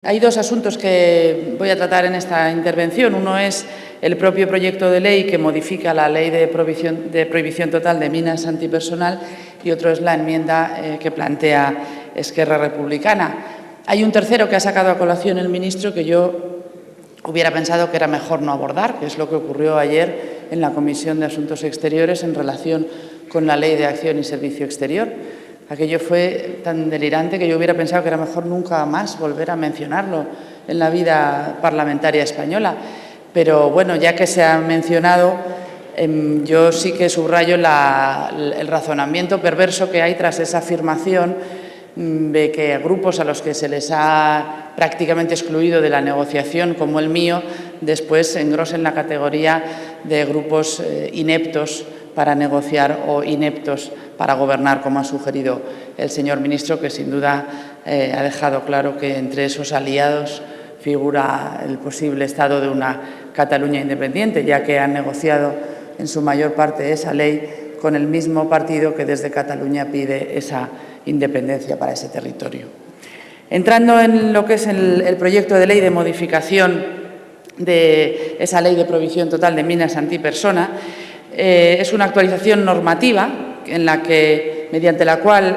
Hay dos asuntos que voy a tratar en esta intervención. Uno es el propio proyecto de ley que modifica la Ley de Prohibición Total de Minas Antipersonal y otro es la enmienda que plantea Esquerra Republicana. Hay un tercero que ha sacado a colación el ministro que yo hubiera pensado que era mejor no abordar, que es lo que ocurrió ayer en la Comisión de Asuntos Exteriores en relación con la Ley de Acción y Servicio Exterior. Aquello fue tan delirante que yo hubiera pensado que era mejor nunca más volver a mencionarlo en la vida parlamentaria española. Pero, bueno, ya que se ha mencionado, yo sí que subrayo el razonamiento perverso que hay tras esa afirmación de que grupos a los que se les ha prácticamente excluido de la negociación, como el mío, después engrosen la categoría de grupos ineptos para negociar o ineptos para gobernar, como ha sugerido el señor ministro, que sin duda ha dejado claro que entre esos aliados figura el posible estado de una Cataluña independiente, ya que han negociado en su mayor parte esa ley con el mismo partido que desde Cataluña pide esa independencia para ese territorio. Entrando en lo que es el proyecto de ley de modificación de esa Ley de Prohibición Total de Minas Antipersona, es una actualización normativa mediante la cual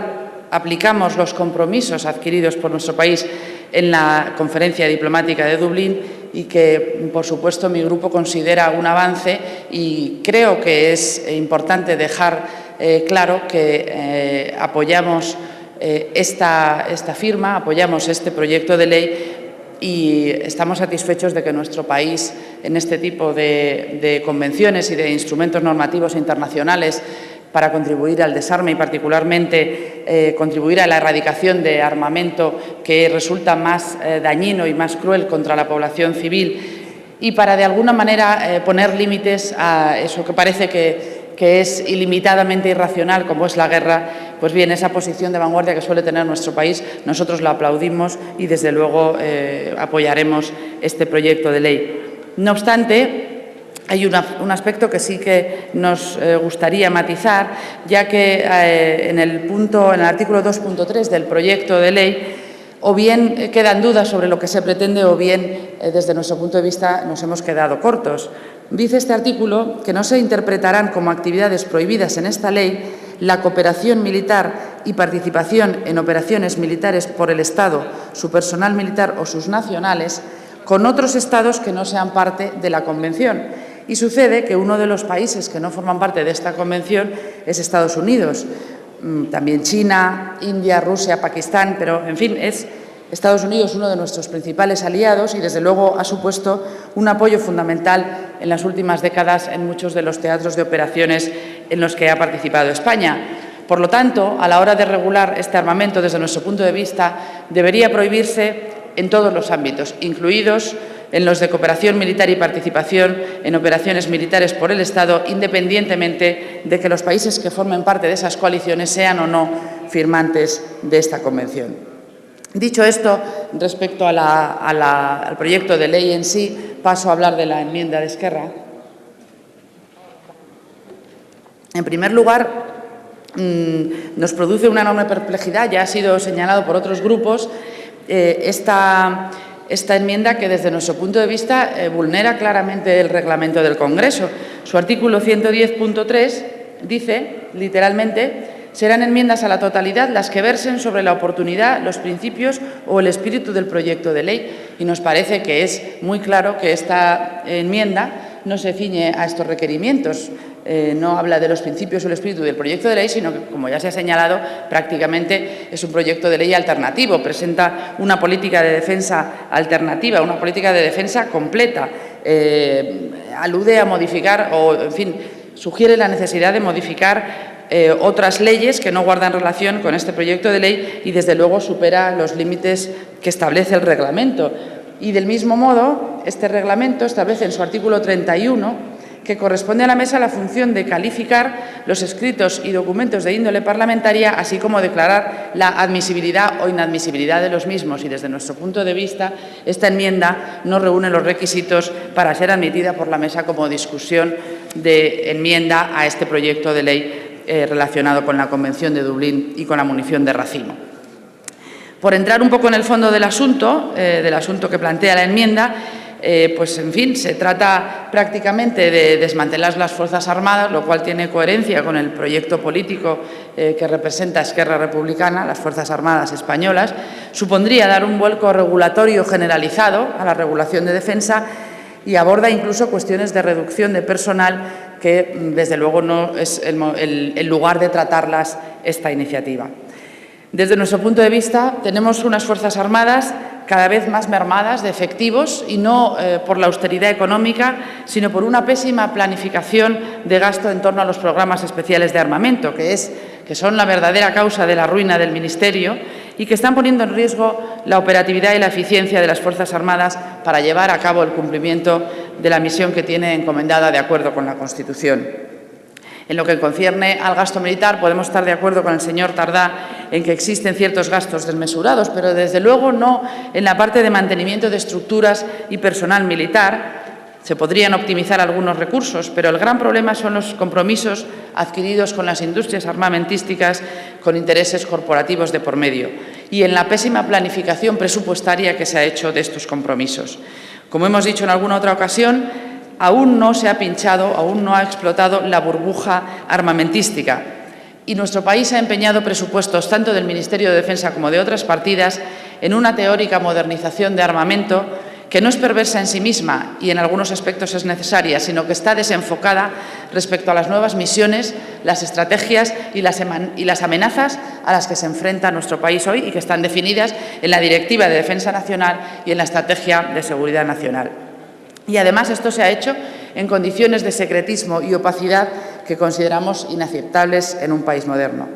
aplicamos los compromisos adquiridos por nuestro país en la Conferencia Diplomática de Dublín y que, por supuesto, mi grupo considera un avance y creo que es importante dejar claro que apoyamos esta firma, apoyamos este proyecto de ley y estamos satisfechos de que nuestro país, en este tipo de convenciones y de instrumentos normativos internacionales para contribuir al desarme y, particularmente, contribuir a la erradicación de armamento que resulta más dañino y más cruel contra la población civil y para, de alguna manera, poner límites a eso que parece que es ilimitadamente irracional, como es la guerra. Pues bien, esa posición de vanguardia que suele tener nuestro país, nosotros la aplaudimos y, desde luego, apoyaremos este proyecto de ley. No obstante, hay un aspecto que sí que nos gustaría matizar, ya que en el artículo 2.3 del proyecto de ley, o bien quedan dudas sobre lo que se pretende o bien, desde nuestro punto de vista, nos hemos quedado cortos. Dice este artículo que no se interpretarán como actividades prohibidas en esta ley la cooperación militar y participación en operaciones militares por el Estado, su personal militar o sus nacionales con otros Estados que no sean parte de la Convención. Y sucede que uno de los países que no forman parte de esta Convención es Estados Unidos, también China, India, Rusia, Pakistán, pero, en fin, es Estados Unidos uno de nuestros principales aliados y, desde luego, ha supuesto un apoyo fundamental en las últimas décadas en muchos de los teatros de operaciones en los que ha participado España. Por lo tanto, a la hora de regular este armamento, desde nuestro punto de vista, debería prohibirse en todos los ámbitos, incluidos en los de cooperación militar y participación en operaciones militares por el Estado, independientemente de que los países que formen parte de esas coaliciones sean o no firmantes de esta Convención. Dicho esto, respecto al proyecto de ley en sí, paso a hablar de la enmienda de Esquerra. En primer lugar, nos produce una enorme perplejidad, ya ha sido señalado por otros grupos, esta enmienda que, desde nuestro punto de vista, vulnera claramente el reglamento del Congreso. Su artículo 110.3 dice, literalmente: serán enmiendas a la totalidad las que versen sobre la oportunidad, los principios o el espíritu del proyecto de ley. Y nos parece que es muy claro que esta enmienda no se ciñe a estos requerimientos. No habla de los principios o el espíritu del proyecto de ley, sino que, como ya se ha señalado, prácticamente es un proyecto de ley alternativo. Presenta una política de defensa alternativa, una política de defensa completa. Alude a modificar o, en fin, sugiere la necesidad de modificar otras leyes que no guardan relación con este proyecto de ley y, desde luego, supera los límites que establece el reglamento. Y, del mismo modo, este reglamento establece en su artículo 31 que corresponde a la Mesa la función de calificar los escritos y documentos de índole parlamentaria, así como declarar la admisibilidad o inadmisibilidad de los mismos. Y, desde nuestro punto de vista, esta enmienda no reúne los requisitos para ser admitida por la Mesa como discusión de enmienda a este proyecto de ley relacionado con la Convención de Dublín y con la munición de racimo. Por entrar un poco en el fondo del asunto que plantea la enmienda, pues, en fin, se trata prácticamente de desmantelar las Fuerzas Armadas, lo cual tiene coherencia con el proyecto político que representa Esquerra Republicana, las Fuerzas Armadas españolas. Supondría dar un vuelco regulatorio generalizado a la regulación de defensa y aborda incluso cuestiones de reducción de personal que, desde luego, no es el lugar de tratarlas esta iniciativa. Desde nuestro punto de vista, tenemos unas Fuerzas Armadas cada vez más mermadas de efectivos y no por la austeridad económica, sino por una pésima planificación de gasto en torno a los programas especiales de armamento, que son la verdadera causa de la ruina del Ministerio y que están poniendo en riesgo la operatividad y la eficiencia de las Fuerzas Armadas para llevar a cabo el cumplimiento de la misión que tiene encomendada de acuerdo con la Constitución. En lo que concierne al gasto militar, podemos estar de acuerdo con el señor Tardá en que existen ciertos gastos desmesurados, pero desde luego no en la parte de mantenimiento de estructuras y personal militar. Se podrían optimizar algunos recursos, pero el gran problema son los compromisos adquiridos con las industrias armamentísticas con intereses corporativos de por medio y en la pésima planificación presupuestaria que se ha hecho de estos compromisos. Como hemos dicho en alguna otra ocasión, aún no se ha pinchado, aún no ha explotado la burbuja armamentística y nuestro país ha empeñado presupuestos tanto del Ministerio de Defensa como de otras partidas en una teórica modernización de armamento que no es perversa en sí misma y en algunos aspectos es necesaria, sino que está desenfocada respecto a las nuevas misiones, las estrategias y las amenazas a las que se enfrenta nuestro país hoy y que están definidas en la Directiva de Defensa Nacional y en la Estrategia de Seguridad Nacional. Y además esto se ha hecho en condiciones de secretismo y opacidad que consideramos inaceptables en un país moderno.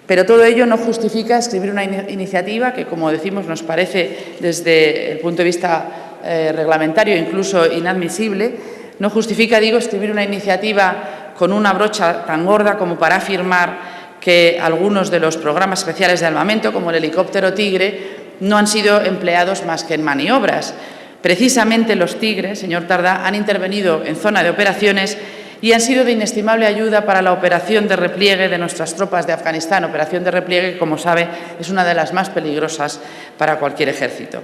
Pero todo ello no justifica escribir una iniciativa que, como decimos, nos parece desde el punto de vista reglamentario incluso inadmisible. No justifica, digo, escribir una iniciativa con una brocha tan gorda como para afirmar que algunos de los programas especiales de armamento, como el helicóptero Tigre, no han sido empleados más que en maniobras. Precisamente los Tigres, señor Tardá, han intervenido en zona de operaciones y han sido de inestimable ayuda para la operación de repliegue de nuestras tropas de Afganistán, operación de repliegue que, como sabe, es una de las más peligrosas para cualquier ejército.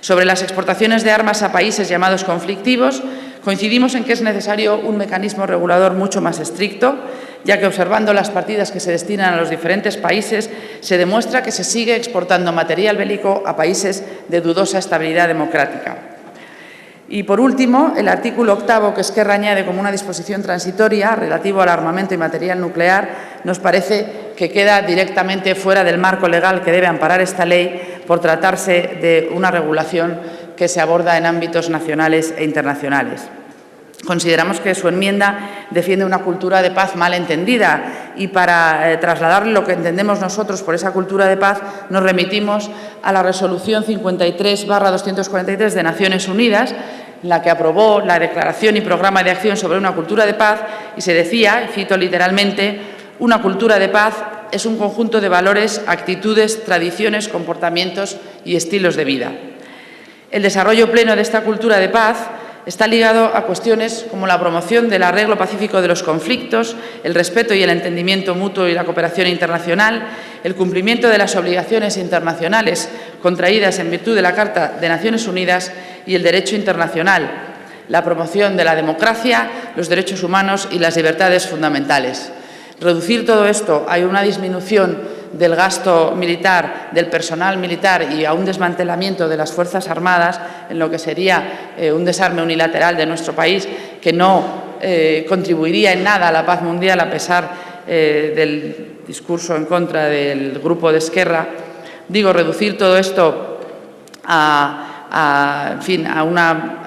Sobre las exportaciones de armas a países llamados conflictivos, coincidimos en que es necesario un mecanismo regulador mucho más estricto, ya que observando las partidas que se destinan a los diferentes países, se demuestra que se sigue exportando material bélico a países de dudosa estabilidad democrática. Y, por último, el artículo 8º que Esquerra añade como una disposición transitoria relativo al armamento y material nuclear nos parece que queda directamente fuera del marco legal que debe amparar esta ley por tratarse de una regulación que se aborda en ámbitos nacionales e internacionales. Consideramos que su enmienda defiende una cultura de paz mal entendida y para trasladarle lo que entendemos nosotros por esa cultura de paz nos remitimos a la resolución 53/243 de Naciones Unidas, la que aprobó la Declaración y Programa de Acción sobre una cultura de paz y se decía, y cito literalmente, una cultura de paz es un conjunto de valores, actitudes, tradiciones, comportamientos y estilos de vida. El desarrollo pleno de esta cultura de paz está ligado a cuestiones como la promoción del arreglo pacífico de los conflictos, el respeto y el entendimiento mutuo y la cooperación internacional, el cumplimiento de las obligaciones internacionales contraídas en virtud de la Carta de Naciones Unidas y el derecho internacional, la promoción de la democracia, los derechos humanos y las libertades fundamentales. Reducir todo esto a una disminución del gasto militar, del personal militar y a un desmantelamiento de las Fuerzas Armadas, en lo que sería un desarme unilateral de nuestro país, que no contribuiría en nada a la paz mundial, a pesar del discurso en contra del grupo de Esquerra. Digo, reducir todo esto a una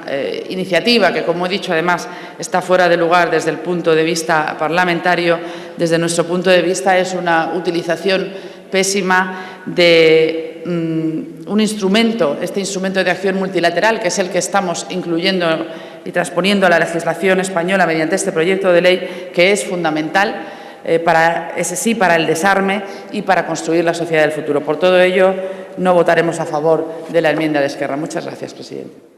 iniciativa que, como he dicho, además está fuera de lugar desde el punto de vista parlamentario, desde nuestro punto de vista es una utilización pésima de un instrumento, este instrumento de acción multilateral, que es el que estamos incluyendo y transponiendo a la legislación española mediante este proyecto de ley, que es fundamental para el desarme y para construir la sociedad del futuro. Por todo ello, no votaremos a favor de la enmienda de Esquerra. Muchas gracias, presidente.